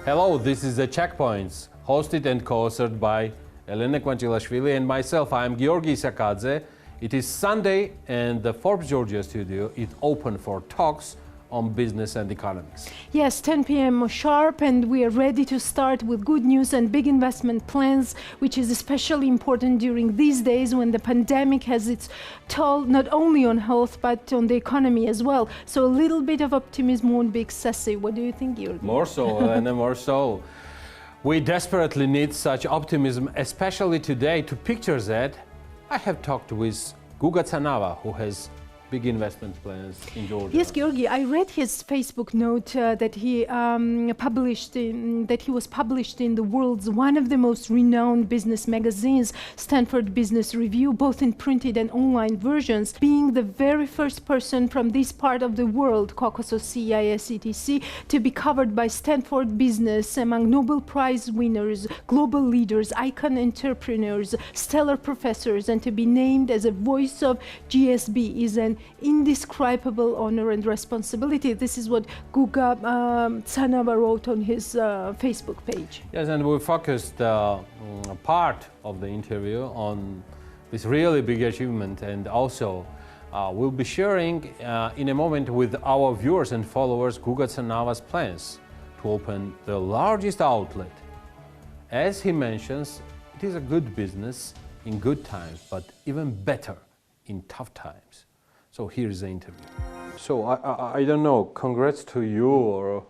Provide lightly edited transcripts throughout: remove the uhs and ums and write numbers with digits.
Hello, this is The Checkpoints, hosted and co-authored by Elena Kvanchilashvili and myself. I am Georgi Sakadze. It is Sunday and the Forbes Georgia studio is open for talks on business and economics. Yes, 10 p.m. sharp, and we are ready to start with good news and big investment plans, which is especially important during these days when the pandemic has its toll not only on health but on the economy as well. So a little bit of optimism won't be excessive. What do you think, Georgi? More so, Elena, more so. We desperately need such optimism, especially today. To picture that, I have talked with Guga Tsanava, who has big investment plans in Georgia. Yes, Georgi, I read his Facebook note that he was published in the world's one of the most renowned business magazines, Stanford Business Review, both in printed and online versions, being the very first person from this part of the world, Caucasus, CIS, etc., to be covered by Stanford Business among Nobel Prize winners, global leaders, icon entrepreneurs, stellar professors, and to be named as a voice of GSB is an indescribable honor and responsibility. This is what Guga Tsanava wrote on his Facebook page. Yes, and we focused part of the interview on this really big achievement, and also we'll be sharing in a moment with our viewers and followers Guga Tsanava's plans to open the largest outlet. As he mentions, it is a good business in good times, but even better in tough times. So here's the interview. So I don't know, congrats to you, or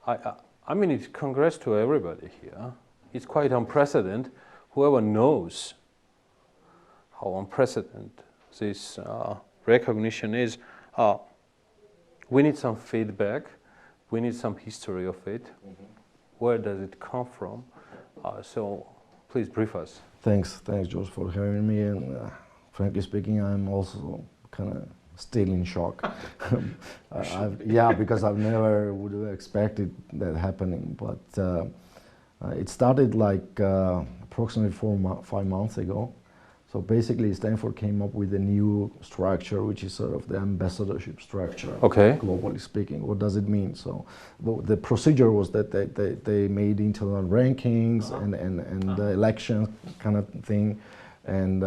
I mean, it's congrats to everybody here. It's quite unprecedented. Whoever knows how unprecedented this recognition is, we need some feedback. We need some history of it. Mm-hmm. Where does it come from? So please brief us. Thanks, George, for having me. And frankly speaking, I'm also kind of still in shock. Because I've never would have expected that happening. But it started like approximately 5 months ago. So basically, Stanford came up with a new structure, which is sort of the ambassadorship structure, okay, globally speaking. What does it mean? So the procedure was that they made internal rankings and the election kind of thing, and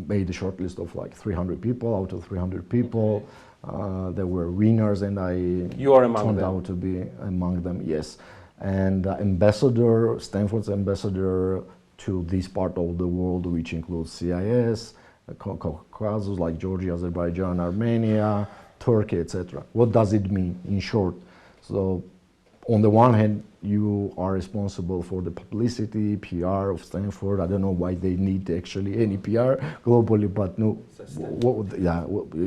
made a short list of like 300 people. Out of 300 people, there were winners, and you are among turned them. out to be among them, yes. And Stanford's ambassador to this part of the world, which includes CIS, Caucasus like Georgia, Azerbaijan, Armenia, Turkey, etc. What does it mean in short? So on the one hand, you are responsible for the publicity, PR of Stanford. I don't know why they need actually any PR globally, but no,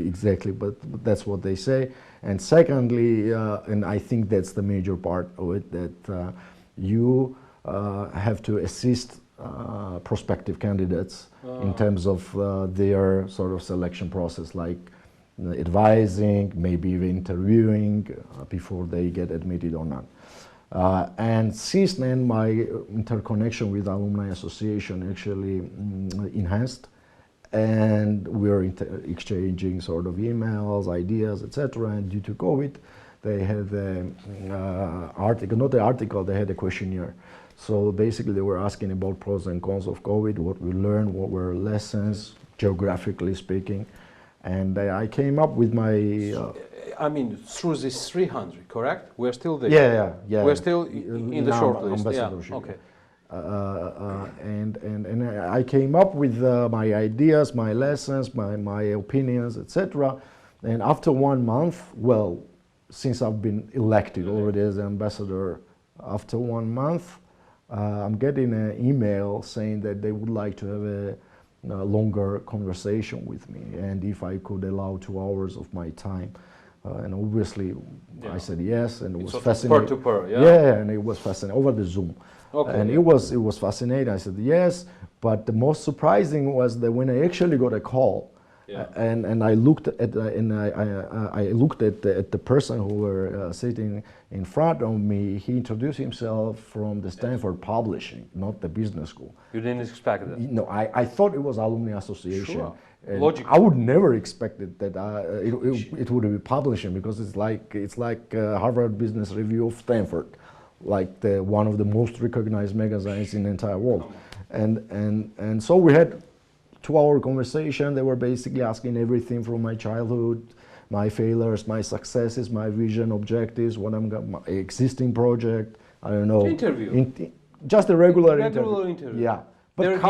exactly, but that's what they say. And secondly, and I think that's the major part of it, that you have to assist prospective candidates in terms of their sort of selection process, like advising, maybe even interviewing before they get admitted or not. And since then, my interconnection with Alumni Association actually enhanced, and we're exchanging sort of emails, ideas, etc. And due to COVID, they had they had a questionnaire. So basically, they were asking about pros and cons of COVID, what we learned, what were lessons, geographically speaking. And I came up with my... I mean, through this 300, correct? We're still there. Yeah. We're still in the short list. Yeah, okay. And I came up with my ideas, my lessons, my opinions, etc. And after 1 month, well, since I've been elected already as ambassador, after 1 month, I'm getting an email saying that they would like to have a longer conversation with me, and if I could allow 2 hours of my time. And obviously, I said yes, and it was fascinating. Per to per, yeah? Yeah, and it was fascinating, over the Zoom. Okay. And it was fascinating. I said yes, but the most surprising was that when I actually got a call, Yeah. And I looked at I looked at the person who were sitting in front of me. He introduced himself from the Stanford Publishing, not the business school. You didn't expect that? No, I thought it was alumni association. Sure. And Logical. I would never expect it that it would be publishing, because it's like Harvard Business Review of Stanford, like one of the most recognized magazines in the entire world. And so we had 2-hour conversation. They were basically asking everything from my childhood, my failures, my successes, my vision, objectives, what my existing project. I don't know. Interview. Just a regular interview. Yeah. But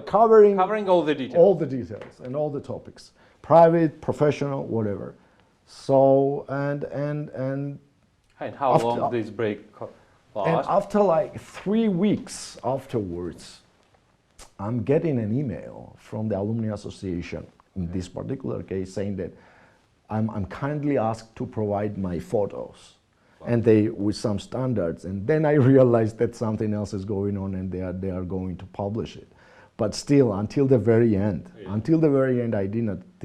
covering all the details. All the details and all the topics, private, professional, whatever. So and how long this break last? And after like 3 weeks afterwards, I'm getting an email from the Alumni Association in this particular case saying that I'm kindly asked to provide my photos. And they, with some standards, and then I realized that something else is going on, and they are going to publish it. But still, until the very end, I did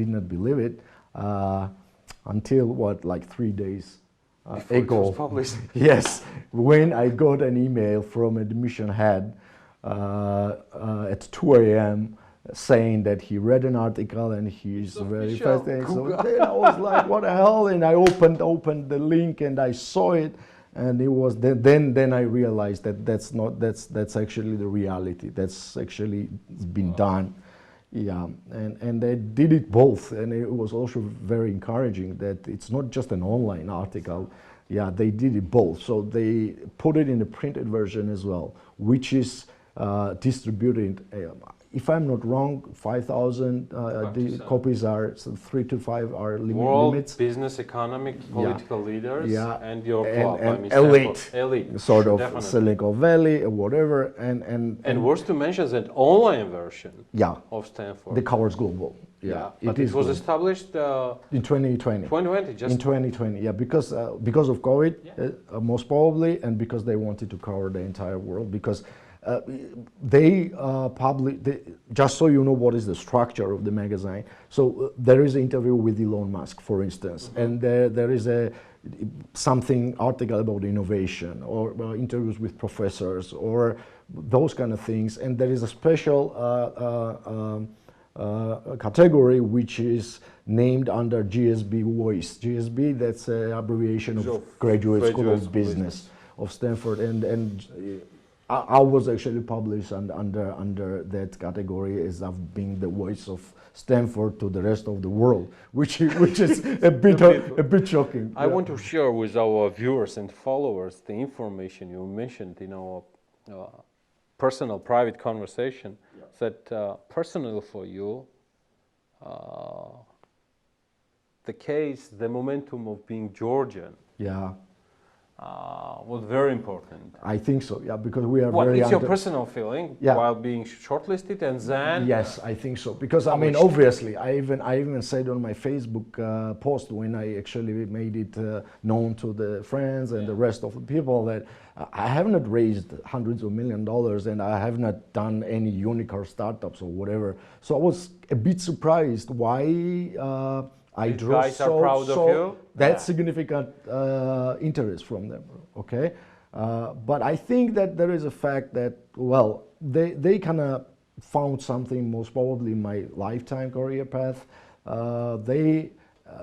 not believe it. Until what, like 3 days Before it ago, was published. Yes, when I got an email from admission head at 2 a.m. saying that he read an article and he's very fascinated. So then I was like, what the hell? And I opened the link and I saw it, and it was then I realized that that's actually the reality. That's actually been done. Yeah, and they did it both, and it was also very encouraging that it's not just an online article. Yeah, they did it both. So they put it in the printed version as well, which is distributed. If I'm not wrong, 5,000 copies are, so 3 to 5 are World limits. business, economic, political leaders, and your club, and elite, sort of definitely. Silicon Valley, whatever, and worth to mention that online version of Stanford. The covers global. Yeah, but it was established in 2020. 2020, just in 2020. Yeah, because of COVID, most probably, and because they wanted to cover the entire world. Because they just so you know what is the structure of the magazine. So there is an interview with Elon Musk, for instance, and there is something article about innovation, or interviews with professors, or those kind of things. And there is a special category which is named under GSB Voice. GSB, that's an abbreviation of Graduate School of Business of Stanford, and I was actually published under that category as of being the voice of Stanford to the rest of the world, which is a bit shocking. I want to share with our viewers and followers the information you mentioned in our personal, private conversation. That personal for you, the case, the momentum of being Georgian. Was very important. I think so, yeah, because we are very... What's your personal feeling while being shortlisted and then... Yes, I think so, because I mean, obviously, I even said on my Facebook post when I actually made it known to the friends and the rest of the people that I have not raised hundreds of $millions and I have not done any unicorn startups or whatever. So I was a bit surprised why I draw that significant interest from them, okay? But I think that there is a fact that, well, they kind of found something most probably in my lifetime career path.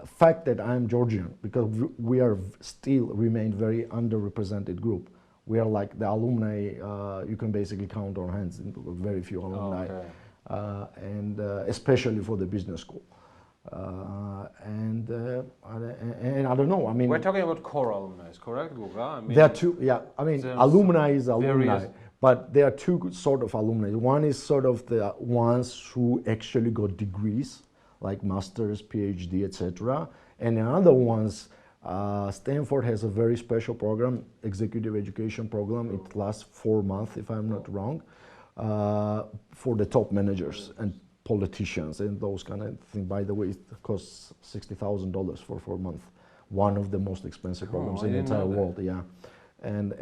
Fact that I'm Georgian, because we are still remain very underrepresented group. We are like the alumni, you can basically count on hands, very few alumni, and especially for the business school. And I don't know. I mean, we're talking about core alumni, correct, Guga? I mean, there are two. Yeah, I mean, alumni is alumni, but there are two sort of alumni. One is sort of the ones who actually got degrees, like masters, PhD, etc. And another ones, Stanford has a very special program, executive education program. It lasts 4 months, if I'm not wrong, for the top managers and politicians and those kind of things. By the way, it costs $60,000 for 4 months. One of the most expensive programs in the entire world. Yeah, and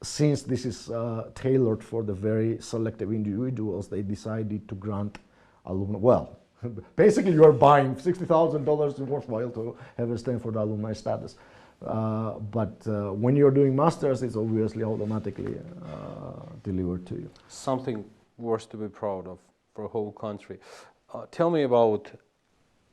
since this is tailored for the very selective individuals, they decided to grant alumni. Well, Basically, you are buying $60,000 worthwhile to have a Stanford alumni status. But when you're doing masters, it's obviously automatically delivered to you. Something worth to be proud of for a whole country. Tell me about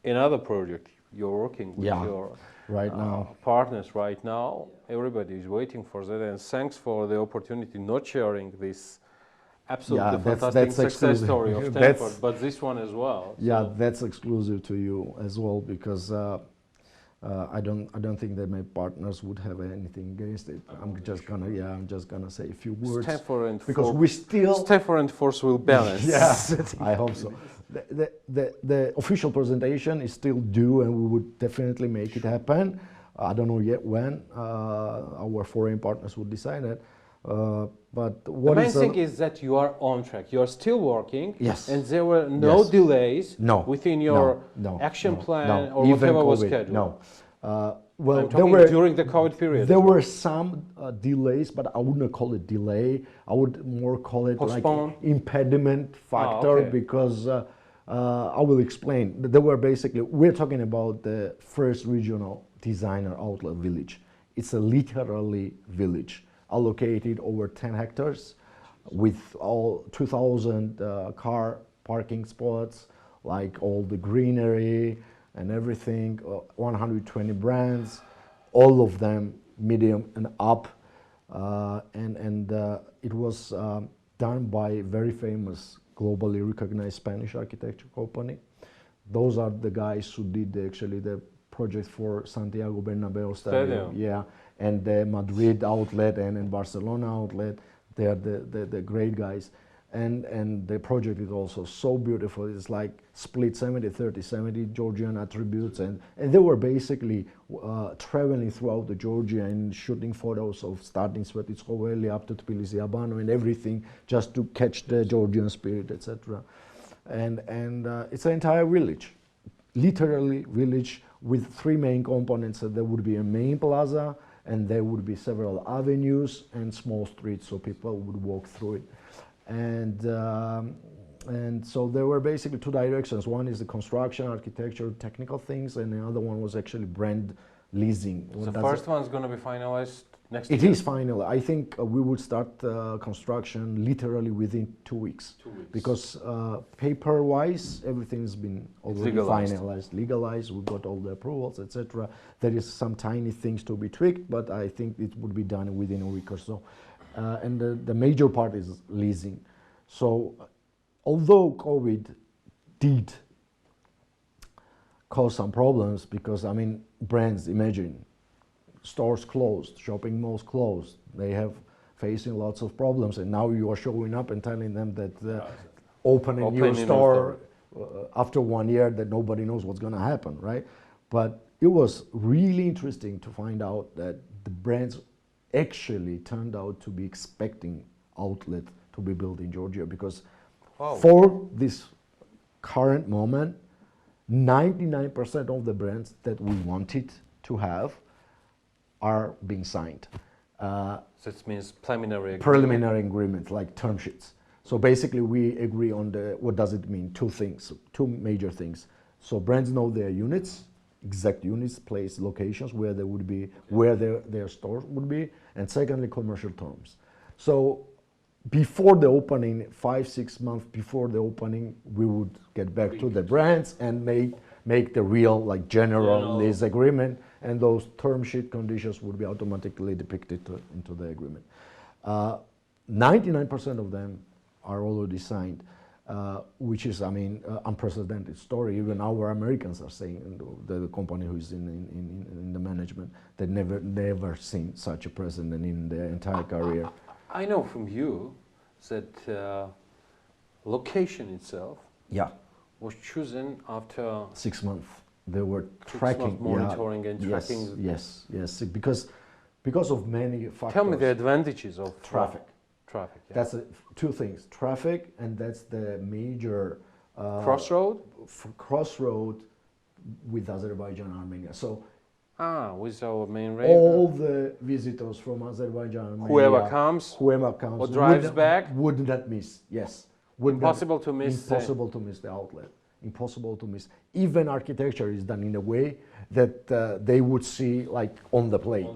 another project you're working with your right now partners right now. Everybody is waiting for that, and thanks for the opportunity not sharing this absolutely fantastic success story of Stanford, but this one as well. Yeah, so that's exclusive to you as well, because I don't think that my partners would have anything against it. I'm just gonna say a few words. Stanford and Force will balance. Yes, I hope so. The official presentation is still due, and we would definitely make it happen. I don't know yet when. Our foreign partners would decide it. But the main thing is that you are on track. You are still working. Yes. And there were no delays within your action plan or whatever was scheduled. No. Well, during the COVID period. There were some delays, but I wouldn't call it delay. I would more call it postpone? Like impediment factor, because I will explain. There were basically, we're talking about the first regional designer outlet village. It's a literally village allocated over 10 hectares with all 2,000 car parking spots, like all the greenery and everything, 120 brands, all of them medium and up. It was done by a very famous, globally recognized Spanish architecture company. Those are the guys who did actually the project for Santiago Bernabeu Stadium. Yeah, and the Madrid outlet and Barcelona outlet. They are the great guys. And the project is also so beautiful. It's like split 70-30, 70 Georgian attributes. And they were basically traveling throughout the Georgia and shooting photos of starting Svetitsko up to Tbilisi, Abano and everything, just to catch the Georgian spirit, etc. And it's an entire village, literally village, with three main components. There would be a main plaza, and there would be several avenues and small streets, so people would walk through it. And so there were basically two directions. One is the construction, architecture, technical things, and the other one was actually brand leasing. The first one's going to be finalized next year? It is final. I think we would start construction literally within 2 weeks. 2 weeks. Because paper-wise, everything's been already finalized, legalized. We've got all the approvals, etc. There is some tiny things to be tweaked, but I think it would be done within a week or so. And the major part is leasing. So although COVID did cause some problems, because I mean, brands, imagine, stores closed, shopping malls closed, they have facing lots of problems, and now you are showing up and telling them that open a new store after 1 year, that nobody knows what's going to happen, right? But it was really interesting to find out that the brands actually turned out to be expecting outlet to be built in Georgia, because for this current moment, 99% of the brands that we wanted to have are being signed. So it means preliminary agreements, like term sheets. So basically we agree on what does it mean? Two major things. So brands know their units, exact units, place, locations where they would be, where their stores would be, and secondly, commercial terms. So before the opening, 5-6 months before the opening, we would get back to the brands and make the real, like, general lease agreement, and those term sheet conditions would be automatically depicted into the agreement. 99% of them are already signed. Which is, I mean, unprecedented story. Even our Americans are saying, the company who is in the management, they never seen such a precedent in their entire career. I know from you that location itself was chosen after 6 months. They were tracking, monitoring and tracking. Yes, because of many factors. Tell me the advantages of traffic. Traffic. Yeah. That's two things: traffic, and that's the major crossroad with Azerbaijan, Armenia. So with our main rail. All the visitors from Azerbaijan, Armenia, whoever comes, or drives back, would not miss. Yes, impossible to miss the outlet. impossible to miss. Even architecture is done in a way that they would see like on the plate.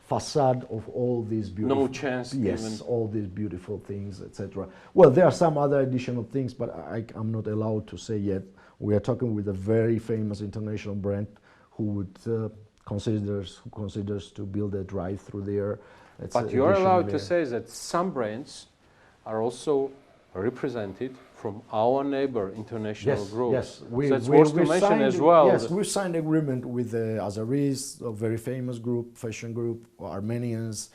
Facade of all these beautiful, no chance yes, even. all these beautiful things, etc. Well, there are some other additional things, but I'm not allowed to say yet. We are talking with a very famous international brand who would considers to build a drive-through there. That's But you're allowed to say that some brands are also represented from our neighbor international groups. Yes, so that's worth to mention as well. Yes, we signed agreement with the Azeris, a very famous group, fashion group, Armenians.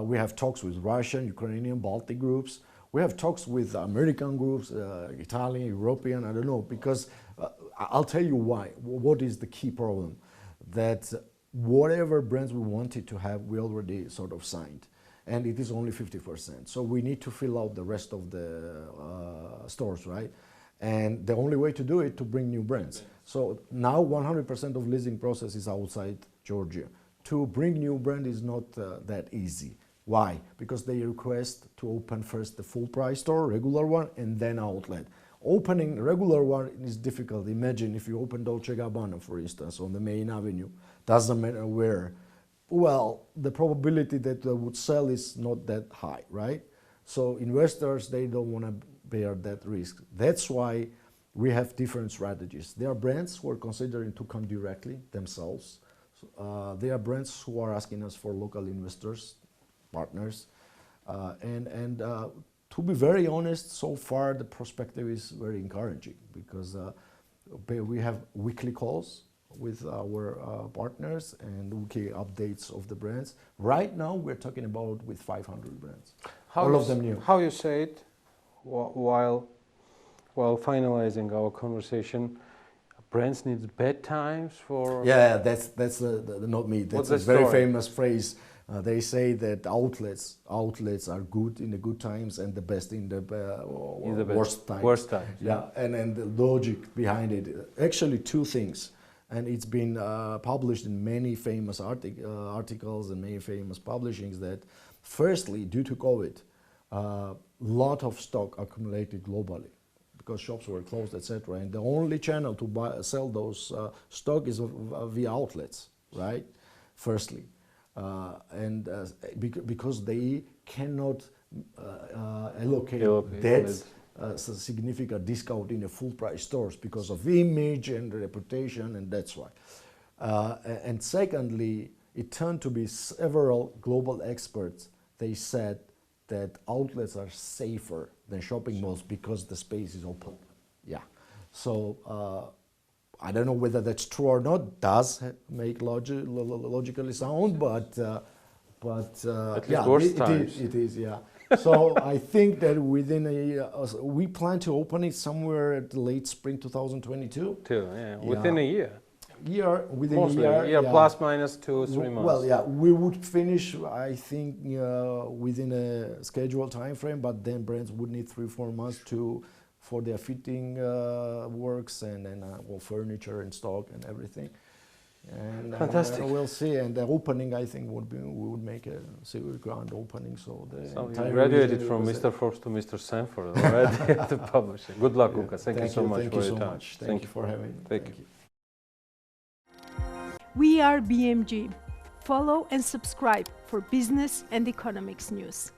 We have talks with Russian, Ukrainian, Baltic groups. We have talks with American groups, Italian, European, I don't know, because I'll tell you why. What is the key problem? That whatever brands we wanted to have, we already sort of signed. And it is only 50%. So we need to fill out the rest of the stores, right? And the only way to do it to bring new brands. So now 100% of leasing process is outside Georgia. To bring new brand is not that easy. Why? Because they request to open first the full price store, regular one, and then outlet. Opening regular one is difficult. Imagine if you open Dolce & Gabbana, for instance, on the main avenue. Doesn't matter where. Well, the probability that they would sell is not that high, right? So investors, they don't want to bear that risk. That's why we have different strategies. There are brands who are considering to come directly themselves. There are brands who are asking us for local investors, partners. To be very honest, so far the perspective is very encouraging because we have weekly calls with our partners and weekly updates of the brands. Right now, we're talking about with 500 brands. All of them new. How you say it while finalizing our conversation? Brands need bad times for. Yeah, that's not me. That's a very famous phrase. They say that outlets are good in the good times and the best in the worst times. Worst times. Yeah, and the logic behind it. Actually, two things. And it's been published in many famous articles and many famous publishings that, firstly, due to COVID, lot of stock accumulated globally because shops were closed, etc. And the only channel to sell those stock is via outlets, right? Firstly, because they cannot allocate that significant discount in the full price stores because of image and reputation, and that's why. And secondly, it turned to be several global experts. They said that outlets are safer than shopping malls because the space is open. Yeah. So I don't know whether that's true or not. Does make logically sound, but yeah, it is. Yeah. So I think that within a year, we plan to open it somewhere at late spring 2022. Within a year. Within Mostly, a year, plus minus 2-3 months. Well, yeah, we would finish, I think, within a scheduled time frame, but then brands would need 3-4 months for their fitting works and furniture and stock and everything. And fantastic. We'll see. And the opening, I think, we would make a grand opening. So you graduated from Mr. Forbes to Mr. Sanford already at the publishing. Good luck, Guga. Thank you so much for your time. Thank you for having me. Thank you. We are BMG. Follow and subscribe for business and economics news.